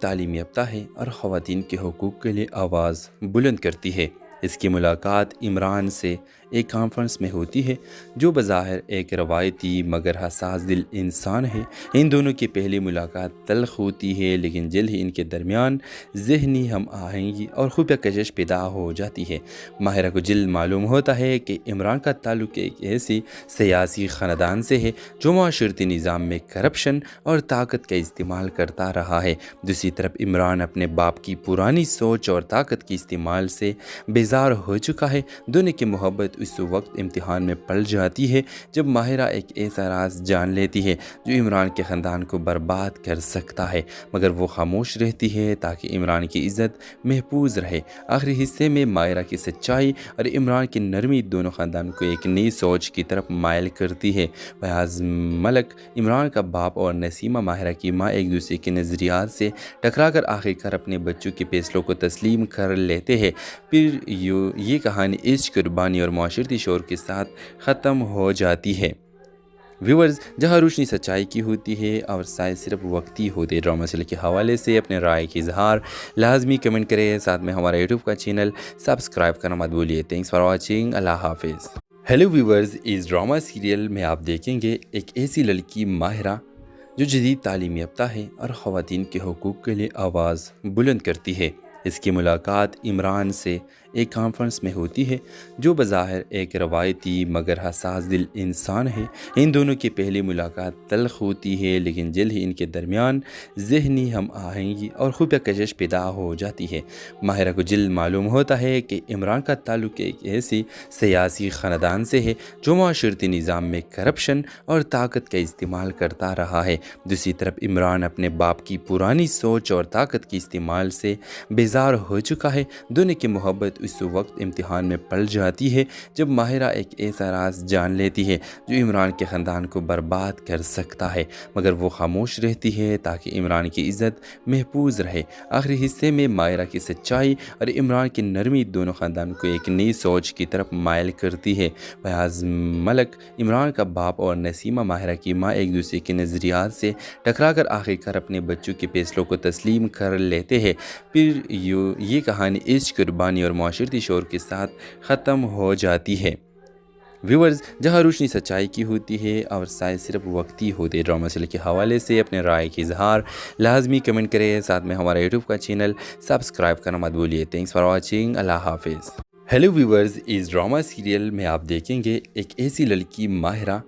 تعلیم یافتہ ہے اور خواتین کے حقوق کے لیے آواز بلند کرتی ہے۔ اس کی ملاقات عمران سے ایک کانفرنس میں ہوتی ہے جو بظاہر ایک روایتی مگر حساس دل انسان ہے۔ ان دونوں کی پہلی ملاقات تلخ ہوتی ہے، لیکن جلد ہی ان کے درمیان ذہنی ہم آہنگی اور خفیہ کشش پیدا ہو جاتی ہے۔ ماہرہ کو جلد معلوم ہوتا ہے کہ عمران کا تعلق ایک ایسی سیاسی خاندان سے ہے جو معاشرتی نظام میں کرپشن اور طاقت کا استعمال کرتا رہا ہے۔ دوسری طرف عمران اپنے باپ کی پرانی سوچ اور طاقت کے استعمال سے بیزار ہو چکا ہے۔ دونوں کی محبت اس وقت امتحان میں پڑ جاتی ہے جب ماہرہ ایک ایسا راز جان لیتی ہے جو عمران کے خاندان کو برباد کر سکتا ہے، مگر وہ خاموش رہتی ہے تاکہ عمران کی عزت محفوظ رہے۔ آخری حصے میں ماہرہ کی سچائی اور عمران کی نرمی دونوں خاندان کو ایک نئی سوچ کی طرف مائل کرتی ہے۔ فیاض ملک عمران کا باپ اور نسیمہ ماہرہ کی ماں ایک دوسرے کے نظریات سے ٹکرا کر آخرکار اپنے بچوں کے فیصلوں کو تسلیم کر لیتے ہیں۔ پھر یہ کہانی عشق، قربانی اور معاشرتی شعور کے ساتھ ختم ہو جاتی ہے۔ ویورز، جہاں روشنی سچائی کی ہوتی ہے اور سائے صرف وقتی ہوتے ہیں۔ ڈرامہ سیریل کے حوالے سے اپنے رائے کی اظہار لازمی کمنٹ کریں، ساتھ میں ہمارا یوٹیوب کا چینل سبسکرائب کرنا مت بھولیے۔ تھینکس فار واچنگ، اللہ حافظ۔ ہیلو ویورز، اس ڈرامہ سیریل میں آپ دیکھیں گے ایک ایسی لڑکی ماہرہ جو جدید تعلیم یافتہ ہے اور خواتین کے حقوق کے لیے آواز بلند کرتی ہے۔ اس کی ملاقات عمران سے ایک کانفرنس میں ہوتی ہے جو بظاہر ایک روایتی مگر حساس دل انسان ہے۔ ان دونوں کی پہلی ملاقات تلخ ہوتی ہے، لیکن جلد ہی ان کے درمیان ذہنی ہم آہنگی اور خفیہ کشش پیدا ہو جاتی ہے۔ ماہرہ کو جلد معلوم ہوتا ہے کہ عمران کا تعلق ایک ایسی سیاسی خاندان سے ہے جو معاشرتی نظام میں کرپشن اور طاقت کا استعمال کرتا رہا ہے۔ دوسری طرف عمران اپنے باپ کی پرانی سوچ اور طاقت کے استعمال سے بیزار ہو چکا ہے۔ دونوں کی محبت اس وقت امتحان میں پڑ جاتی ہے جب ماہرہ ایک ایسا راز جان لیتی ہے جو عمران کے خاندان کو برباد کر سکتا ہے، مگر وہ خاموش رہتی ہے تاکہ عمران کی عزت محفوظ رہے۔ آخری حصے میں ماہرہ کی سچائی اور عمران کی نرمی دونوں خاندان کو ایک نئی سوچ کی طرف مائل کرتی ہے۔ فیاض ملک عمران کا باپ اور نسیمہ ماہرہ کی ماں ایک دوسرے کے نظریات سے ٹکرا کر آخرکار اپنے بچوں کے فیصلوں کو تسلیم کر لیتے ہیں۔ پھر یہ کہانی عشق، قربانی اور معاشرتی شعور کے ساتھ ختم ہو جاتی ہے۔ ویورز، جہاں روشنی سچائی کی ہوتی ہے اور سائے صرف وقتی ہوتے ہیں۔ ڈرامہ سیریل کے حوالے سے اپنے رائے کی اظہار لازمی کمنٹ کریں، ساتھ میں ہمارا یوٹیوب کا چینل سبسکرائب کرنا مت بھولیے۔ تھینکس فار واچنگ، اللہ حافظ۔ ہیلو ویورز، اس ڈرامہ سیریل میں آپ دیکھیں گے ایک ایسی لڑکی ماہرہ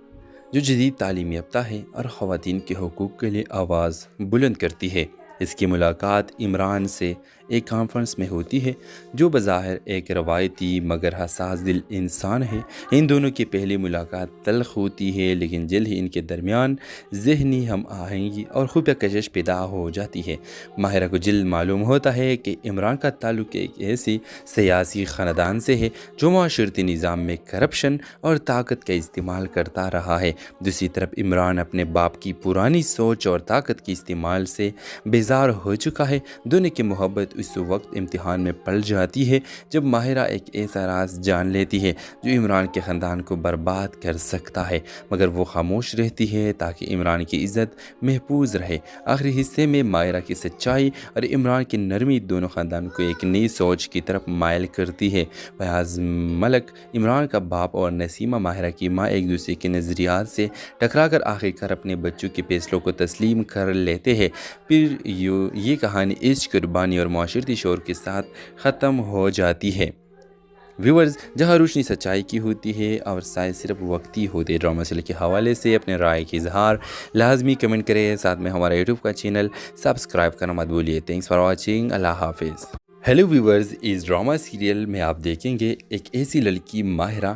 جو جدید تعلیم یافتہ ہے اور خواتین کے حقوق کے لیے آواز بلند کرتی ہے۔ اس کی ملاقات عمران سے ایک کانفرنس میں ہوتی ہے جو بظاہر ایک روایتی مگر حساس دل انسان ہے۔ ان دونوں کی پہلی ملاقات تلخ ہوتی ہے، لیکن جلد ہی ان کے درمیان ذہنی ہم آہنگی اور خفیہ کشش پیدا ہو جاتی ہے۔ ماہرہ کو جلد معلوم ہوتا ہے کہ عمران کا تعلق ایک ایسی سیاسی خاندان سے ہے جو معاشرتی نظام میں کرپشن اور طاقت کا استعمال کرتا رہا ہے۔ دوسری طرف عمران اپنے باپ کی پرانی سوچ اور طاقت کے استعمال سے بیزار ہو چکا ہے۔ دونوں کی محبت اس وقت امتحان میں پڑ جاتی ہے جب ماہرہ ایک ایسا راز جان لیتی ہے جو عمران کے خاندان کو برباد کر سکتا ہے، مگر وہ خاموش رہتی ہے تاکہ عمران کی عزت محفوظ رہے۔ آخری حصے میں ماہرہ کی سچائی اور عمران کی نرمی دونوں خاندان کو ایک نئی سوچ کی طرف مائل کرتی ہے۔ فیاض ملک عمران کا باپ اور نسیمہ ماہرہ کی ماں ایک دوسرے کے نظریات سے ٹکرا کر آخرکار اپنے بچوں کے فیصلوں کو تسلیم کر لیتے ہیں۔ پھر یہ کہانی عشق، قربانی اور معاشرتی شعور کے ساتھ ختم ہو جاتی ہے۔ ویورز، جہاں روشنی سچائی کی ہوتی ہے اور سائے صرف وقتی ہوتے ہیں۔ ڈرامہ سیریل کے حوالے سے اپنے رائے کی اظہار لازمی کمنٹ کریں، ساتھ میں ہمارا یوٹیوب کا چینل سبسکرائب کرنا مت بھولیے۔ تھینکس فار واچنگ، اللہ حافظ۔ ہیلو ویورز، اس ڈرامہ سیریل میں آپ دیکھیں گے ایک ایسی لڑکی ماہرہ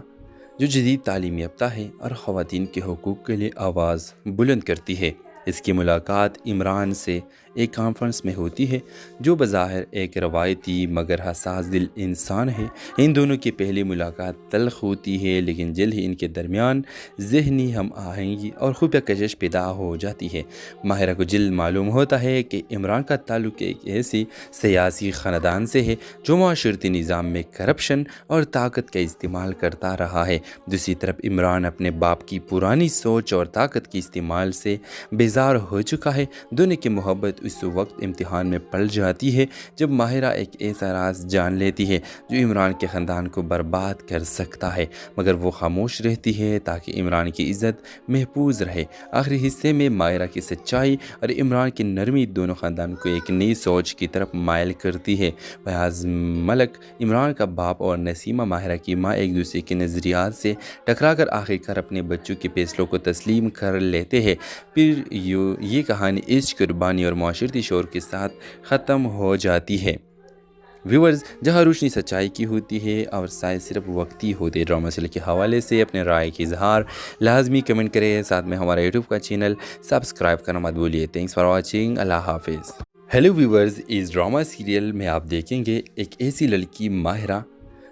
جو جدید تعلیم یافتہ ہے اور خواتین کے حقوق کے لیے آواز بلند کرتی ہے۔ اس کی ملاقات عمران سے ایک کانفرنس میں ہوتی ہے جو بظاہر ایک روایتی مگر حساس دل انسان ہے۔ ان دونوں کی پہلی ملاقات تلخ ہوتی ہے، لیکن جلد ہی ان کے درمیان ذہنی ہم آہنگی اور خفیہ کشش پیدا ہو جاتی ہے۔ ماہرہ کو جلد معلوم ہوتا ہے کہ عمران کا تعلق ایک ایسی سیاسی خاندان سے ہے جو معاشرتی نظام میں کرپشن اور طاقت کا استعمال کرتا رہا ہے۔ دوسری طرف عمران اپنے باپ کی پرانی سوچ اور طاقت کے استعمال سے بیزار ہو چکا ہے۔ دونوں کی محبت اس وقت امتحان میں پلٹ جاتی ہے جب ماہرہ ایک ایسا راز جان لیتی ہے جو عمران کے خاندان کو برباد کر سکتا ہے، مگر وہ خاموش رہتی ہے تاکہ عمران کی عزت محفوظ رہے۔ آخری حصے میں ماہرہ کی سچائی اور عمران کی نرمی دونوں خاندان کو ایک نئی سوچ کی طرف مائل کرتی ہے۔ فیاض ملک عمران کا باپ اور نسیمہ ماہرہ کی ماں ایک دوسرے کے نظریات سے ٹکرا کر آخرکار اپنے بچوں کے فیصلوں کو تسلیم کر لیتے ہیں۔ پھر یہ کہانی عشق، قربانی اور معاشرتی شعور کے ساتھ ختم ہو جاتی ہے۔ ویورز، جہاں روشنی سچائی کی ہوتی ہے اور سائے صرف وقتی ہوتے، ڈرامہ سیریل کے حوالے سے اپنے رائے کی اظہار لازمی کمنٹ کریں، ساتھ میں ہمارا یوٹیوب کا چینل سبسکرائب کرنا مت بھولیے۔ تھینکس فار واچنگ، اللہ حافظ۔ ہیلو ویورز، اس ڈرامہ سیریل میں آپ دیکھیں گے ایک ایسی لڑکی ماہرہ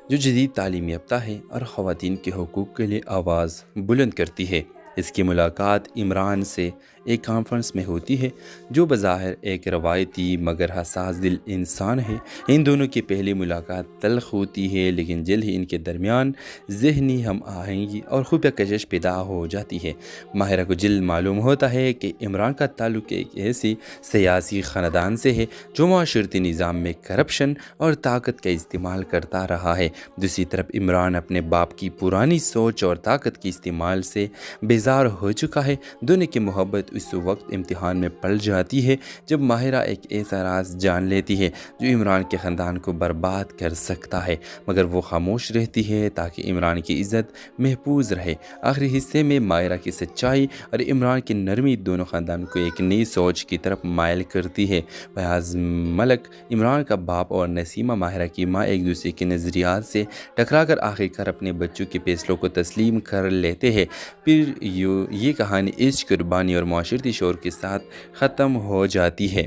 جو جدید تعلیم یافتہ ہے اور خواتین کے حقوق کے لیے آواز بلند کرتی ہے۔ اس کی ملاقات عمران سے ایک کانفرنس میں ہوتی ہے جو بظاہر ایک روایتی مگر حساس دل انسان ہے۔ ان دونوں کی پہلی ملاقات تلخ ہوتی ہے، لیکن جلد ہی ان کے درمیان ذہنی ہم آہنگی اور خفیہ کشش پیدا ہو جاتی ہے۔ ماہرہ کو جلد معلوم ہوتا ہے کہ عمران کا تعلق ایک ایسی سیاسی خاندان سے ہے جو معاشرتی نظام میں کرپشن اور طاقت کا استعمال کرتا رہا ہے۔ دوسری طرف عمران اپنے باپ کی پرانی سوچ اور طاقت کے استعمال سے بیزار ہو چکا ہے۔ دونوں کی محبت اس وقت امتحان میں پلٹ جاتی ہے جب ماہرہ ایک ایسا راز جان لیتی ہے جو عمران کے خاندان کو برباد کر سکتا ہے، مگر وہ خاموش رہتی ہے تاکہ عمران کی عزت محفوظ رہے۔ آخری حصے میں ماہرہ کی سچائی اور عمران کی نرمی دونوں خاندان کو ایک نئی سوچ کی طرف مائل کرتی ہے۔ فیاض ملک عمران کا باپ اور نسیمہ ماہرہ کی ماں ایک دوسرے کے نظریات سے ٹکرا کر آخرکار اپنے بچوں کے فیصلوں کو تسلیم کر لیتے ہیں۔ پھر یہ کہانی عشق، قربانی اور معاشرتی شعور کے ساتھ ختم ہو جاتی ہے۔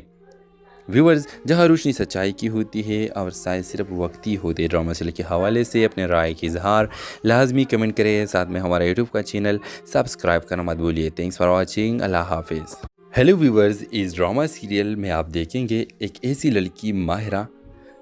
ویورز، جہاں روشنی سچائی کی ہوتی ہے اور سائے صرف وقتی ہوتے، ڈرامہ سیریل کے حوالے سے اپنے رائے کی اظہار لازمی کمنٹ کریں، ساتھ میں ہمارا یوٹیوب کا چینل سبسکرائب کرنا مت بھولیے۔ تھینکس فار واچنگ، اللہ حافظ۔ ہیلو ویورز، اس ڈرامہ سیریل میں آپ دیکھیں گے ایک ایسی لڑکی ماہرہ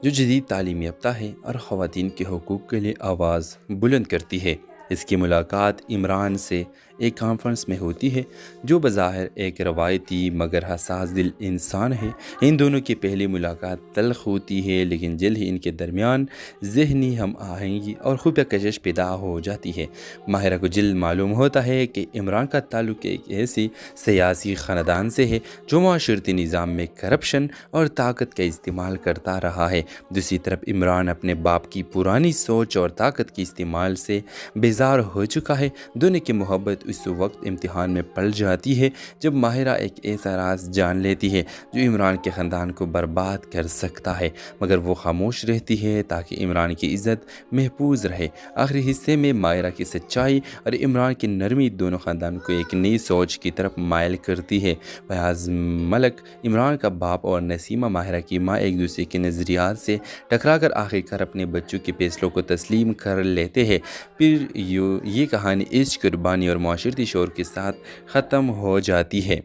جو جدید تعلیم یافتہ ہے اور خواتین کے حقوق کے لیے آواز بلند کرتی ہے۔ اس کی ملاقات عمران سے ایک کانفرنس میں ہوتی ہے جو بظاہر ایک روایتی مگر حساس دل انسان ہے۔ ان دونوں کی پہلی ملاقات تلخ ہوتی ہے، لیکن جلد ہی ان کے درمیان ذہنی ہم آہنگی اور خفیہ کشش پیدا ہو جاتی ہے۔ ماہرہ کو جلد معلوم ہوتا ہے کہ عمران کا تعلق ایک ایسی سیاسی خاندان سے ہے جو معاشرتی نظام میں کرپشن اور طاقت کا استعمال کرتا رہا ہے۔ دوسری طرف عمران اپنے باپ کی پرانی سوچ اور طاقت کے استعمال سے بیزار ہو چکا ہے۔ دونوں کی محبت اس وقت امتحان میں پلٹ جاتی ہے جب ماہرہ ایک ایسا راز جان لیتی ہے جو عمران کے خاندان کو برباد کر سکتا ہے، مگر وہ خاموش رہتی ہے تاکہ عمران کی عزت محفوظ رہے۔ آخری حصے میں ماہرہ کی سچائی اور عمران کی نرمی دونوں خاندان کو ایک نئی سوچ کی طرف مائل کرتی ہے۔ فیاض ملک عمران کا باپ اور نسیمہ ماہرہ کی ماں ایک دوسرے کے نظریات سے ٹکرا کر آخرکار اپنے بچوں کے فیصلوں کو تسلیم کر لیتے ہیں۔ پھر یہ کہانی عشق، قربانی اور معاشرتی شعور کے ساتھ ختم ہو جاتی ہے۔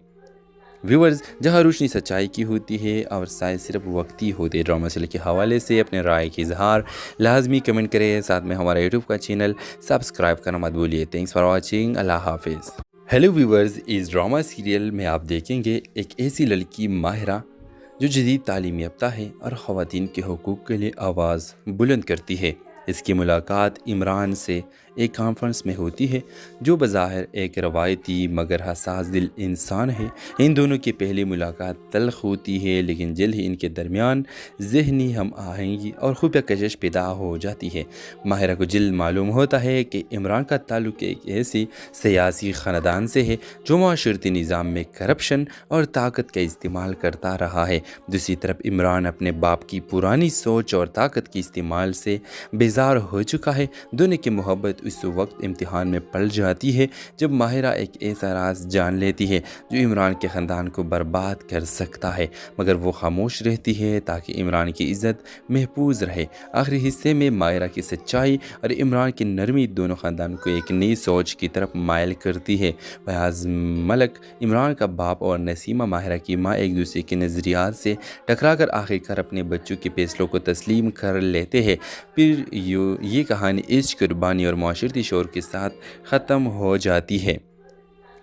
ویورز، جہاں روشنی سچائی کی ہوتی ہے اور سائے صرف وقتی ہوتے، ڈرامہ سیریل کے حوالے سے اپنے رائے کی اظہار لازمی کمنٹ کریں، ساتھ میں ہمارا یوٹیوب کا چینل سبسکرائب کرنا مت بھولیے۔ تھینکس فار واچنگ، اللہ حافظ۔ ہیلو ویورز، اس ڈرامہ سیریل میں آپ دیکھیں گے ایک ایسی لڑکی ماہرہ جو جدید تعلیم یافتہ ہے اور خواتین کے حقوق کے لیے آواز بلند کرتی ہے۔ اس کی ملاقات عمران سے ایک کانفرنس میں ہوتی ہے جو بظاہر ایک روایتی مگر حساس دل انسان ہے۔ ان دونوں کی پہلی ملاقات تلخ ہوتی ہے، لیکن جلد ہی ان کے درمیان ذہنی ہم آہنگی اور خفیہ کشش پیدا ہو جاتی ہے۔ ماہرہ کو جلد معلوم ہوتا ہے کہ عمران کا تعلق ایک ایسی سیاسی خاندان سے ہے جو معاشرتی نظام میں کرپشن اور طاقت کا استعمال کرتا رہا ہے۔ دوسری طرف عمران اپنے باپ کی پرانی سوچ اور طاقت کے استعمال سے بیزار ہو چکا ہے۔ دونوں کی محبت اس وقت امتحان میں پلٹ جاتی ہے جب ماہرہ ایک ایسا راز جان لیتی ہے جو عمران کے خاندان کو برباد کر سکتا ہے، مگر وہ خاموش رہتی ہے تاکہ عمران کی عزت محفوظ رہے۔ آخری حصے میں ماہرہ کی سچائی اور عمران کی نرمی دونوں خاندان کو ایک نئی سوچ کی طرف مائل کرتی ہے۔ فیاض ملک عمران کا باپ اور نسیمہ ماہرہ کی ماں ایک دوسرے کے نظریات سے ٹکرا کر آخرکار اپنے بچوں کے فیصلوں کو تسلیم کر لیتے ہیں۔ پھر یہ کہانی عشق، قربانی اور معاشرتی شعور کے ساتھ ختم ہو جاتی ہے۔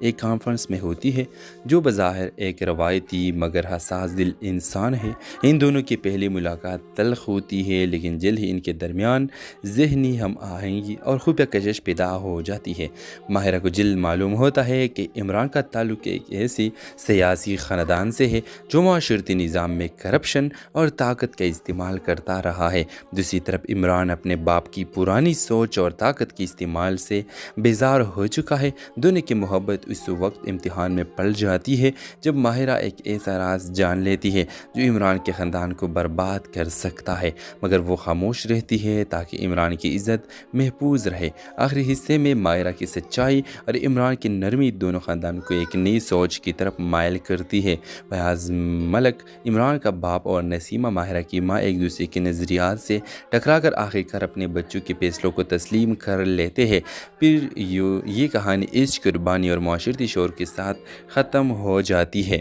ایک کانفرنس میں ہوتی ہے جو بظاہر ایک روایتی مگر حساس دل انسان ہے۔ ان دونوں کی پہلی ملاقات تلخ ہوتی ہے، لیکن جلد ہی ان کے درمیان ذہنی ہم آہنگی اور خفیہ کشش پیدا ہو جاتی ہے۔ ماہرہ کو جلد معلوم ہوتا ہے کہ عمران کا تعلق ایک ایسی سیاسی خاندان سے ہے جو معاشرتی نظام میں کرپشن اور طاقت کا استعمال کرتا رہا ہے۔ دوسری طرف عمران اپنے باپ کی پرانی سوچ اور طاقت کے استعمال سے بیزار ہو چکا ہے۔ دونوں کی محبت اس وقت امتحان میں پڑ جاتی ہے جب ماہرہ ایک ایسا راز جان لیتی ہے جو عمران کے خاندان کو برباد کر سکتا ہے، مگر وہ خاموش رہتی ہے تاکہ عمران کی عزت محفوظ رہے۔ آخری حصے میں ماہرہ کی سچائی اور عمران کی نرمی دونوں خاندان کو ایک نئی سوچ کی طرف مائل کرتی ہے۔ فیاض ملک عمران کا باپ اور نسیمہ ماہرہ کی ماں ایک دوسرے کے نظریات سے ٹکرا کر آخرکار اپنے بچوں کے فیصلوں کو تسلیم کر لیتے ہیں۔ پھر یہ کہانی عشق، قربانی اور معاشرتی شعور کے ساتھ ختم ہو جاتی ہے۔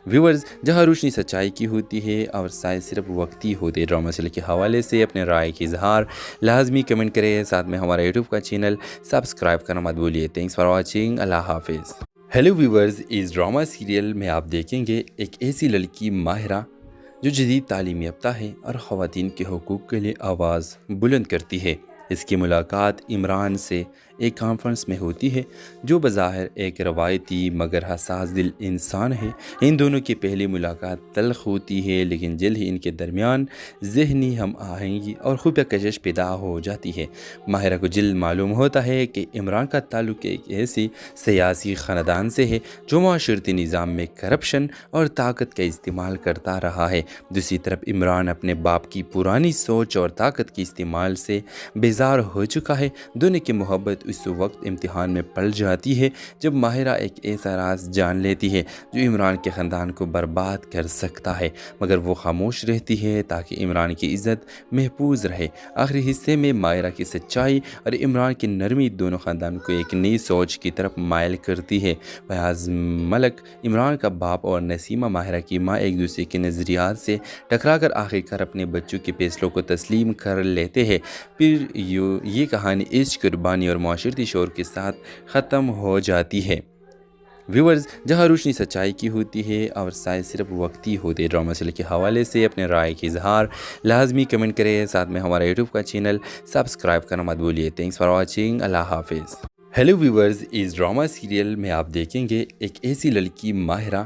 ویورز، جہاں روشنی سچائی کی ہوتی ہے اور سائے صرف وقتی ہوتے ہیں۔ ڈرامہ سیریل کے حوالے سے اپنے رائے کی اظہار لازمی کمنٹ کریں، ساتھ میں ہمارا یوٹیوب کا چینل سبسکرائب کرنا مت بھولیے۔ تھینکس فار واچنگ، اللہ حافظ۔ ہیلو ویورز، اس ڈرامہ سیریل میں آپ دیکھیں گے ایک ایسی لڑکی ماہرہ جو جدید تعلیم یافتہ ہے اور خواتین کے حقوق کے لیے آواز بلند کرتی ہے۔ اس کی ملاقات عمران سے ایک کانفرنس میں ہوتی ہے جو بظاہر ایک روایتی مگر حساس دل انسان ہے۔ ان دونوں کی پہلی ملاقات تلخ ہوتی ہے، لیکن جلد ہی ان کے درمیان ذہنی ہم آہنگی اور خفیہ کشش پیدا ہو جاتی ہے۔ ماہرہ کو جلد معلوم ہوتا ہے کہ عمران کا تعلق ایک ایسی سیاسی خاندان سے ہے جو معاشرتی نظام میں کرپشن اور طاقت کا استعمال کرتا رہا ہے۔ دوسری طرف عمران اپنے باپ کی پرانی سوچ اور طاقت کے استعمال سے بیزار ہو چکا ہے۔ دونوں کی محبت اس وقت امتحان میں پڑ جاتی ہے جب ماہرہ ایک ایسا راز جان لیتی ہے جو عمران کے خاندان کو برباد کر سکتا ہے، مگر وہ خاموش رہتی ہے تاکہ عمران کی عزت محفوظ رہے۔ آخری حصے میں ماہرہ کی سچائی اور عمران کی نرمی دونوں خاندان کو ایک نئی سوچ کی طرف مائل کرتی ہے۔ فیاض ملک عمران کا باپ اور نسیمہ ماہرہ کی ماں ایک دوسرے کے نظریات سے ٹکرا کر آخرکار اپنے بچوں کے فیصلوں کو تسلیم کر لیتے ہیں۔ پھر یہ کہانی عشق، قربانی اور معاشرتی شعور کے ساتھ ختم ہو جاتی ہے۔ ویورز، جہاں روشنی سچائی کی ہوتی ہے اور سائے صرف وقتی ہوتے ہیں۔ ڈرامہ سیریل کے حوالے سے اپنے رائے کی اظہار لازمی کمنٹ کریں، ساتھ میں ہمارا یوٹیوب کا چینل سبسکرائب کرنا مت بھولیے۔ تھینکس فار واچنگ، اللہ حافظ۔ ہیلو ویورز، اس ڈرامہ سیریل میں آپ دیکھیں گے ایک ایسی لڑکی ماہرہ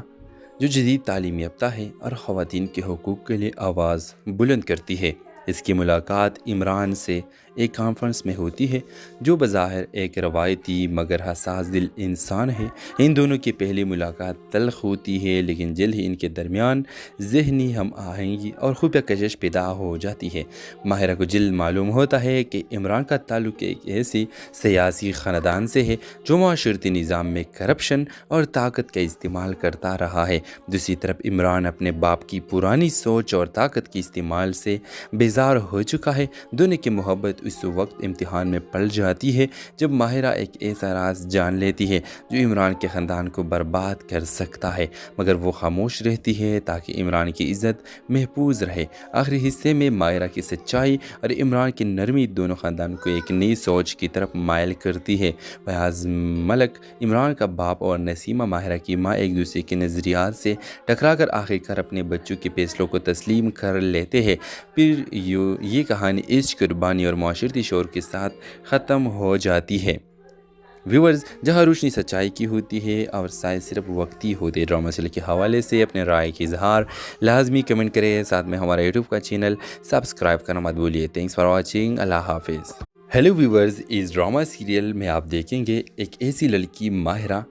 جو جدید تعلیم یافتہ ہے اور خواتین کے حقوق کے لیے آواز بلند کرتی ہے۔ اس کی ملاقات عمران سے ایک کانفرنس میں ہوتی ہے جو بظاہر ایک روایتی مگر حساس دل انسان ہے۔ ان دونوں کی پہلی ملاقات تلخ ہوتی ہے، لیکن جلد ہی ان کے درمیان ذہنی ہم آہنگی اور خفیہ کشش پیدا ہو جاتی ہے۔ ماہرہ کو جلد معلوم ہوتا ہے کہ عمران کا تعلق ایک ایسی سیاسی خاندان سے ہے جو معاشرتی نظام میں کرپشن اور طاقت کا استعمال کرتا رہا ہے۔ دوسری طرف عمران اپنے باپ کی پرانی سوچ اور طاقت کے استعمال سے بیزار ہو چکا ہے۔ دونوں کی محبت اس وقت امتحان میں پڑ جاتی ہے جب ماہرہ ایک ایسا راز جان لیتی ہے جو عمران کے خاندان کو برباد کر سکتا ہے، مگر وہ خاموش رہتی ہے تاکہ عمران کی عزت محفوظ رہے۔ آخری حصے میں ماہرہ کی سچائی اور عمران کی نرمی دونوں خاندان کو ایک نئی سوچ کی طرف مائل کرتی ہے۔ فیاض ملک عمران کا باپ اور نسیمہ ماہرہ کی ماں ایک دوسرے کے نظریات سے ٹکرا کر آخرکار اپنے بچوں کے فیصلوں کو تسلیم کر لیتے ہیں۔ پھر یہ کہانی عشق، قربانی اور معاشرتی شعور کے ساتھ ختم ہو جاتی ہے۔ ویورز، جہاں روشنی سچائی کی ہوتی ہے اور سائے صرف وقتی ہوتے ہیں۔ ڈرامہ سیریل کے حوالے سے اپنے رائے کی اظہار لازمی کمنٹ کریں، ساتھ میں ہمارا یوٹیوب کا چینل سبسکرائب کرنا مت بھولیے۔ تھینکس فار واچنگ، اللہ حافظ۔ ہیلو ویورز، اس ڈرامہ سیریل میں آپ دیکھیں گے ایک ایسی لڑکی ماہرہ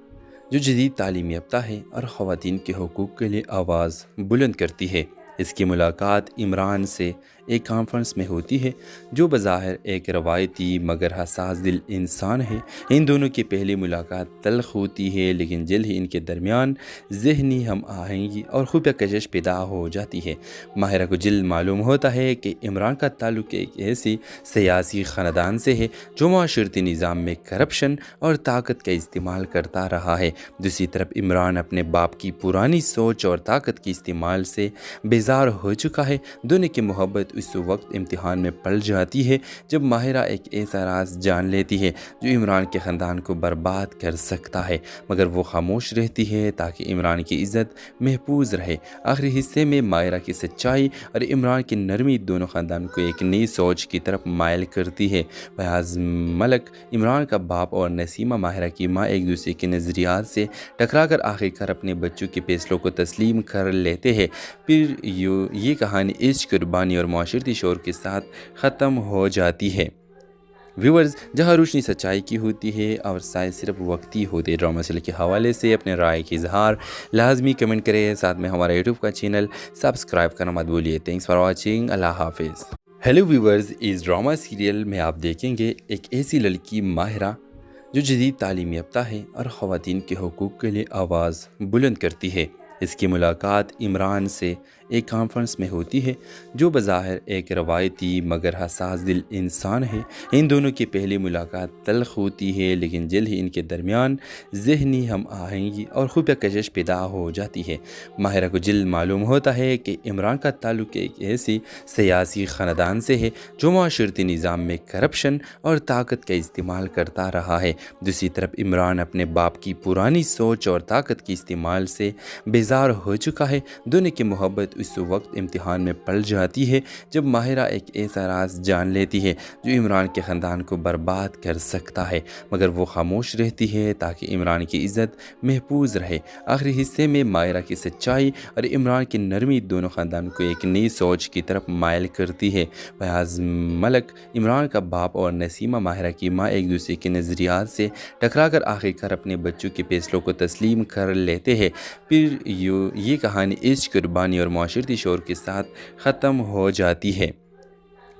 جو جدید تعلیم یافتہ ہے اور خواتین کے حقوق کے لیے آواز بلند کرتی ہے۔ اس کی ملاقات عمران سے ایک کانفرنس میں ہوتی ہے جو بظاہر ایک روایتی مگر حساس دل انسان ہے۔ ان دونوں کی پہلی ملاقات تلخ ہوتی ہے، لیکن جلد ہی ان کے درمیان ذہنی ہم آہنگی اور خفیہ کشش پیدا ہو جاتی ہے۔ ماہرہ کو جلد معلوم ہوتا ہے کہ عمران کا تعلق ایک ایسی سیاسی خاندان سے ہے جو معاشرتی نظام میں کرپشن اور طاقت کا استعمال کرتا رہا ہے۔ دوسری طرف عمران اپنے باپ کی پرانی سوچ اور طاقت کے استعمال سے بیزار ہو چکا ہے۔ دونوں کی محبت اس وقت امتحان میں پلٹ جاتی ہے جب ماہرہ ایک ایسا راز جان لیتی ہے جو عمران کے خاندان کو برباد کر سکتا ہے، مگر وہ خاموش رہتی ہے تاکہ عمران کی عزت محفوظ رہے۔ آخری حصے میں ماہرہ کی سچائی اور عمران کی نرمی دونوں خاندان کو ایک نئی سوچ کی طرف مائل کرتی ہے۔ فیاض ملک، عمران کا باپ، اور نسیمہ، ماہرہ کی ماں، ایک دوسرے کے نظریات سے ٹکرا کر آخرکار اپنے بچوں کے فیصلوں کو تسلیم کر لیتے ہیں۔ پھر یہ کہانی عشق، قربانی اور معاشرتی شعور کے ساتھ ختم ہو جاتی ہے۔ ویورز، جہاں روشنی سچائی کی ہوتی ہے اور سائے صرف وقتی ہوتے ہیں۔ ڈرامہ سیریل کے حوالے سے اپنے رائے کی اظہار لازمی کمنٹ کریں، ساتھ میں ہمارا یوٹیوب کا چینل سبسکرائب کرنا مت بھولیے۔ تھینکس فار واچنگ، اللہ حافظ۔ ہیلو ویورز، اس ڈرامہ سیریل میں آپ دیکھیں گے ایک ایسی لڑکی ماہرہ جو جدید تعلیم یافتہ ہے اور خواتین کے حقوق کے لیے آواز بلند کرتی ہے۔ اس کی ملاقات عمران سے ایک کانفرنس میں ہوتی ہے جو بظاہر ایک روایتی مگر حساس دل انسان ہے۔ ان دونوں کی پہلی ملاقات تلخ ہوتی ہے، لیکن جلد ہی ان کے درمیان ذہنی ہم آہنگی اور خفیہ کشش پیدا ہو جاتی ہے۔ ماہرہ کو جلد معلوم ہوتا ہے کہ عمران کا تعلق ایک ایسی سیاسی خاندان سے ہے جو معاشرتی نظام میں کرپشن اور طاقت کا استعمال کرتا رہا ہے۔ دوسری طرف عمران اپنے باپ کی پرانی سوچ اور طاقت کے استعمال سے بیزار ہو چکا ہے۔ دونوں کی محبت اس وقت امتحان میں پلٹ جاتی ہے جب ماہرہ ایک ایسا راز جان لیتی ہے جو عمران کے خاندان کو برباد کر سکتا ہے، مگر وہ خاموش رہتی ہے تاکہ عمران کی عزت محفوظ رہے۔ آخری حصے میں ماہرہ کی سچائی اور عمران کی نرمی دونوں خاندان کو ایک نئی سوچ کی طرف مائل کرتی ہے۔ فیاض ملک، عمران کا باپ، اور نسیمہ، ماہرہ کی ماں، ایک دوسرے کے نظریات سے ٹکرا کر آخرکار اپنے بچوں کے فیصلوں کو تسلیم کر لیتے ہیں۔ پھر یہ کہانی عشق، قربانی اور معاشرتی شعور کے ساتھ ختم ہو جاتی ہے۔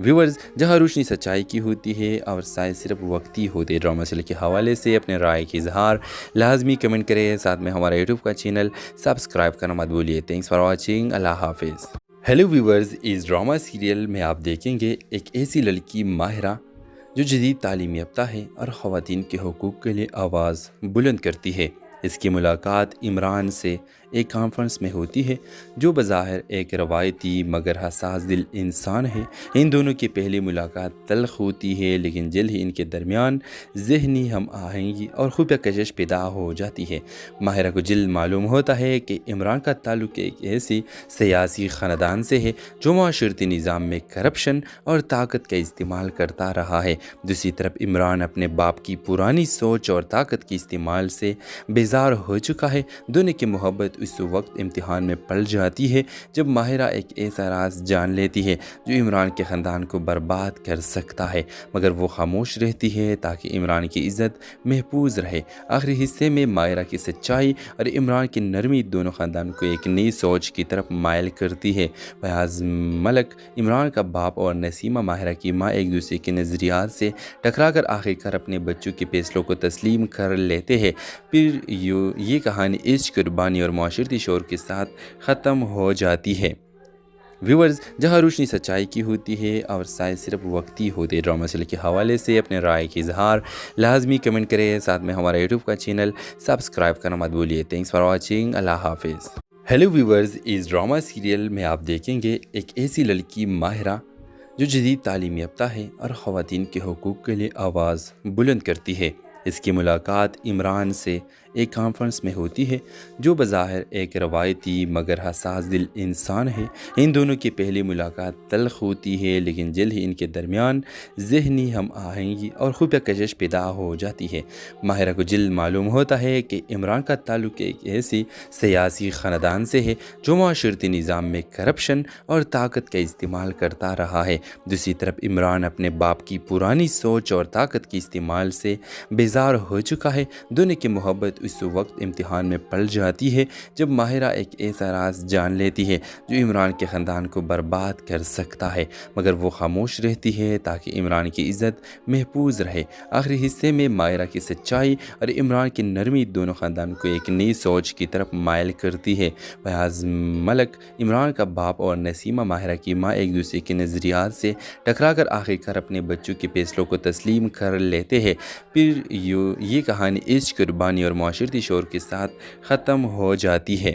ویورز، جہاں روشنی سچائی کی ہوتی ہے اور سائے صرف وقتی ہوتے ہیں۔ ڈرامہ سیریل کے حوالے سے اپنے رائے کی اظہار لازمی کمنٹ کریں، ساتھ میں ہمارا یوٹیوب کا چینل سبسکرائب کرنا مت بھولیے۔ تھینکس فار واچنگ، اللہ حافظ۔ ہیلو ویورز، اس ڈرامہ سیریل میں آپ دیکھیں گے ایک ایسی لڑکی ماہرہ جو جدید تعلیم یافتہ ہے اور خواتین کے حقوق کے لیے آواز بلند کرتی ہے۔ اس کی ملاقات عمران سے ایک کانفرنس میں ہوتی ہے جو بظاہر ایک روایتی مگر حساس دل انسان ہے۔ ان دونوں کی پہلی ملاقات تلخ ہوتی ہے، لیکن جلد ہی ان کے درمیان ذہنی ہم آہنگی اور خفیہ کشش پیدا ہو جاتی ہے۔ ماہرہ کو جلد معلوم ہوتا ہے کہ عمران کا تعلق ایک ایسی سیاسی خاندان سے ہے جو معاشرتی نظام میں کرپشن اور طاقت کا استعمال کرتا رہا ہے۔ دوسری طرف عمران اپنے باپ کی پرانی سوچ اور طاقت کے استعمال سے بیزار ہو چکا ہے۔ دونوں کی محبت اس وقت امتحان میں پلٹ جاتی ہے جب ماہرہ ایک ایسا راز جان لیتی ہے جو عمران کے خاندان کو برباد کر سکتا ہے، مگر وہ خاموش رہتی ہے تاکہ عمران کی عزت محفوظ رہے۔ آخری حصے میں ماہرہ کی سچائی اور عمران کی نرمی دونوں خاندان کو ایک نئی سوچ کی طرف مائل کرتی ہے۔ فیاض ملک، عمران کا باپ، اور نسیمہ، ماہرہ کی ماں، ایک دوسرے کے نظریات سے ٹکرا کر آخرکار اپنے بچوں کے فیصلوں کو تسلیم کر لیتے ہیں۔ پھر یہ کہانی عشق، قربانی اور معاشرتی شعور کے ساتھ ختم ہو جاتی ہے۔ ویورز، جہاں روشنی سچائی کی ہوتی ہے اور سائے صرف وقتی ہوتے ہیں۔ ڈرامہ سیریل کے حوالے سے اپنے رائے کی اظہار لازمی کمنٹ کریں، ساتھ میں ہمارا یوٹیوب کا چینل سبسکرائب کرنا مت بھولیے۔ تھینکس فار واچنگ، اللہ حافظ۔ ہیلو ویورز، اس ڈرامہ سیریل میں آپ دیکھیں گے ایک ایسی لڑکی ماہرہ جو جدید تعلیم یافتہ ہے اور خواتین کے حقوق کے لیے آواز بلند کرتی ہے۔ اس کی ملاقات عمران سے ایک کانفرنس میں ہوتی ہے جو بظاہر ایک روایتی مگر حساس دل انسان ہے۔ ان دونوں کی پہلی ملاقات تلخ ہوتی ہے، لیکن جلد ہی ان کے درمیان ذہنی ہم آہنگی اور خفیہ کشش پیدا ہو جاتی ہے۔ ماہرہ کو جلد معلوم ہوتا ہے کہ عمران کا تعلق ایک ایسی سیاسی خاندان سے ہے جو معاشرتی نظام میں کرپشن اور طاقت کا استعمال کرتا رہا ہے۔ دوسری طرف عمران اپنے باپ کی پرانی سوچ اور طاقت کے استعمال سے بیزار ہو چکا ہے۔ دونوں کی محبت اس وقت امتحان میں پلٹ جاتی ہے جب ماہرہ ایک ایسا راز جان لیتی ہے جو عمران کے خاندان کو برباد کر سکتا ہے، مگر وہ خاموش رہتی ہے تاکہ عمران کی عزت محفوظ رہے۔ آخری حصے میں ماہرہ کی سچائی اور عمران کی نرمی دونوں خاندان کو ایک نئی سوچ کی طرف مائل کرتی ہے۔ فیاض ملک، عمران کا باپ، اور نسیمہ، ماہرہ کی ماں، ایک دوسرے کے نظریات سے ٹکرا کر آخرکار اپنے بچوں کے فیصلوں کو تسلیم کر لیتے ہیں۔ پھر یہ کہانی عشق، قربانی اور معاشرتی شعور کے ساتھ ختم ہو جاتی ہے۔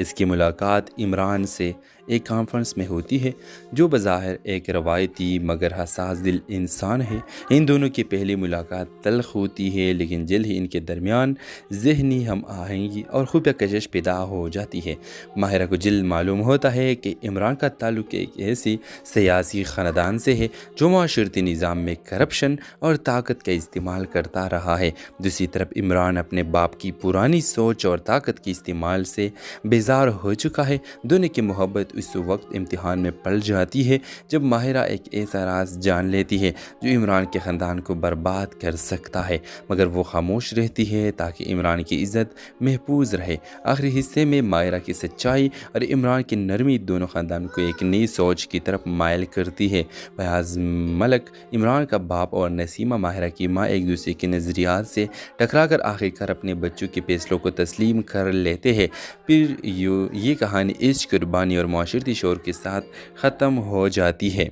اس کی ملاقات عمران سے ایک کانفرنس میں ہوتی ہے جو بظاہر ایک روایتی مگر حساس دل انسان ہے۔ ان دونوں کی پہلی ملاقات تلخ ہوتی ہے، لیکن جلد ہی ان کے درمیان ذہنی ہم آہنگی اور خفیہ کشش پیدا ہو جاتی ہے۔ ماہرہ کو جلد معلوم ہوتا ہے کہ عمران کا تعلق ایک ایسی سیاسی خاندان سے ہے جو معاشرتی نظام میں کرپشن اور طاقت کا استعمال کرتا رہا ہے۔ دوسری طرف عمران اپنے باپ کی پرانی سوچ اور طاقت کے استعمال سے بیزار ہو چکا ہے۔ دونوں کی محبت اس وقت امتحان میں پڑ جاتی ہے جب ماہرہ ایک ایسا راز جان لیتی ہے جو عمران کے خاندان کو برباد کر سکتا ہے، مگر وہ خاموش رہتی ہے تاکہ عمران کی عزت محفوظ رہے۔ آخری حصے میں ماہرہ کی سچائی اور عمران کی نرمی دونوں خاندان کو ایک نئی سوچ کی طرف مائل کرتی ہے۔ فیاض ملک عمران کا باپ اور نسیمہ ماہرہ کی ماں ایک دوسرے کے نظریات سے ٹکرا کر آخرکار اپنے بچوں کے فیصلوں کو تسلیم کر لیتے ہیں۔ پھر یہ کہانی عشق، قربانی اور معاشرتی شعور کے ساتھ ختم ہو جاتی ہے۔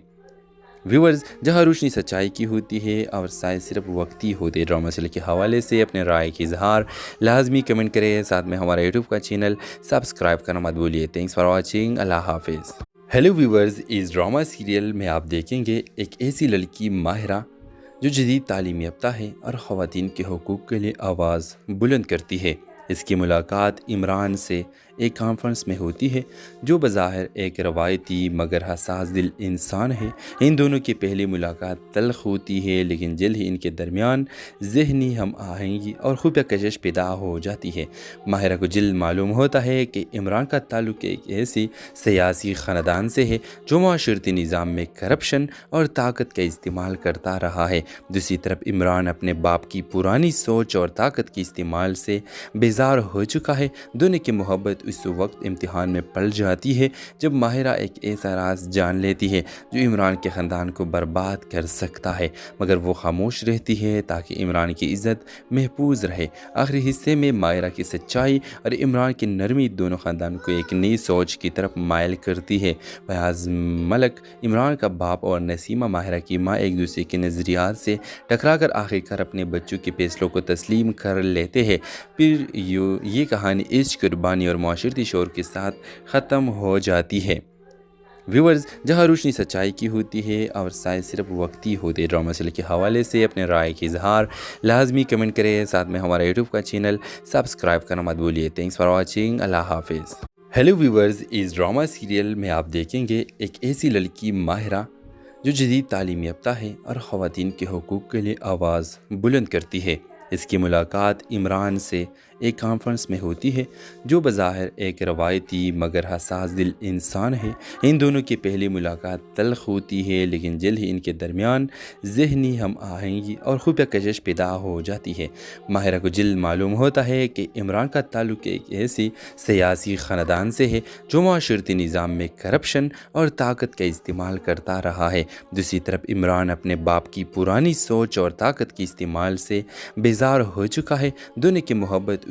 ویورز، جہاں روشنی سچائی کی ہوتی ہے اور سائے صرف وقتی ہوتے، ڈرامہ سیریل کے حوالے سے اپنے رائے کی اظہار لازمی کمنٹ کریں، ساتھ میں ہمارا یوٹیوب کا چینل سبسکرائب کرنا مت بھولیے۔ تھینکس فار واچنگ، اللہ حافظ۔ ہیلو ویورز، اس ڈرامہ سیریل میں آپ دیکھیں گے ایک ایسی لڑکی ماہرہ جو جدید تعلیم یافتہ ہے اور خواتین کے حقوق کے لیے آواز بلند کرتی ہے۔ اس کی ملاقات عمران سے ایک کانفرنس میں ہوتی ہے جو بظاہر ایک روایتی مگر حساس دل انسان ہے۔ ان دونوں کی پہلی ملاقات تلخ ہوتی ہے، لیکن جلد ہی ان کے درمیان ذہنی ہم آہنگی اور خفیہ کشش پیدا ہو جاتی ہے۔ ماہرہ کو جلد معلوم ہوتا ہے کہ عمران کا تعلق ایک ایسی سیاسی خاندان سے ہے جو معاشرتی نظام میں کرپشن اور طاقت کا استعمال کرتا رہا ہے۔ دوسری طرف عمران اپنے باپ کی پرانی سوچ اور طاقت کے استعمال سے بیزار ہو چکا ہے۔ دونوں کی محبت اس وقت امتحان میں پڑ جاتی ہے جب ماہرہ ایک ایسا راز جان لیتی ہے جو عمران کے خاندان کو برباد کر سکتا ہے، مگر وہ خاموش رہتی ہے تاکہ عمران کی عزت محفوظ رہے۔ آخری حصے میں ماہرہ کی سچائی اور عمران کی نرمی دونوں خاندان کو ایک نئی سوچ کی طرف مائل کرتی ہے۔ فیاض ملک عمران کا باپ اور نسیمہ ماہرہ کی ماں ایک دوسرے کے نظریات سے ٹکرا کر آخرکار اپنے بچوں کے فیصلوں کو تسلیم کر لیتے ہیں۔ پھر یہ کہانی عشق، قربانی اور معاشرتی شعور کے ساتھ ختم ہو جاتی ہے۔ ویورز، جہاں روشنی سچائی کی ہوتی ہے اور سائے صرف وقتی ہوتے، ڈرامہ سیریل کے حوالے سے اپنے رائے کی اظہار لازمی کمنٹ کریں، ساتھ میں ہمارا یوٹیوب کا چینل سبسکرائب کرنا مت بھولیے۔ تھینکس فار واچنگ، اللہ حافظ۔ ہیلو ویورز، اس ڈرامہ سیریل میں آپ دیکھیں گے ایک ایسی لڑکی ماہرہ جو جدید تعلیم یافتہ ہے اور خواتین کے حقوق کے لیے آواز بلند کرتی ہے۔ اس کی ملاقات عمران سے ایک کانفرنس میں ہوتی ہے جو بظاہر ایک روایتی مگر حساس دل انسان ہے۔ ان دونوں کی پہلی ملاقات تلخ ہوتی ہے، لیکن جلد ہی ان کے درمیان ذہنی ہم آہنگی اور خفیہ کشش پیدا ہو جاتی ہے۔ ماہرہ کو جلد معلوم ہوتا ہے کہ عمران کا تعلق ایک ایسی سیاسی خاندان سے ہے جو معاشرتی نظام میں کرپشن اور طاقت کا استعمال کرتا رہا ہے۔ دوسری طرف عمران اپنے باپ کی پرانی سوچ اور طاقت کے استعمال سے بیزار ہو چکا ہے۔ دونوں کی محبت اس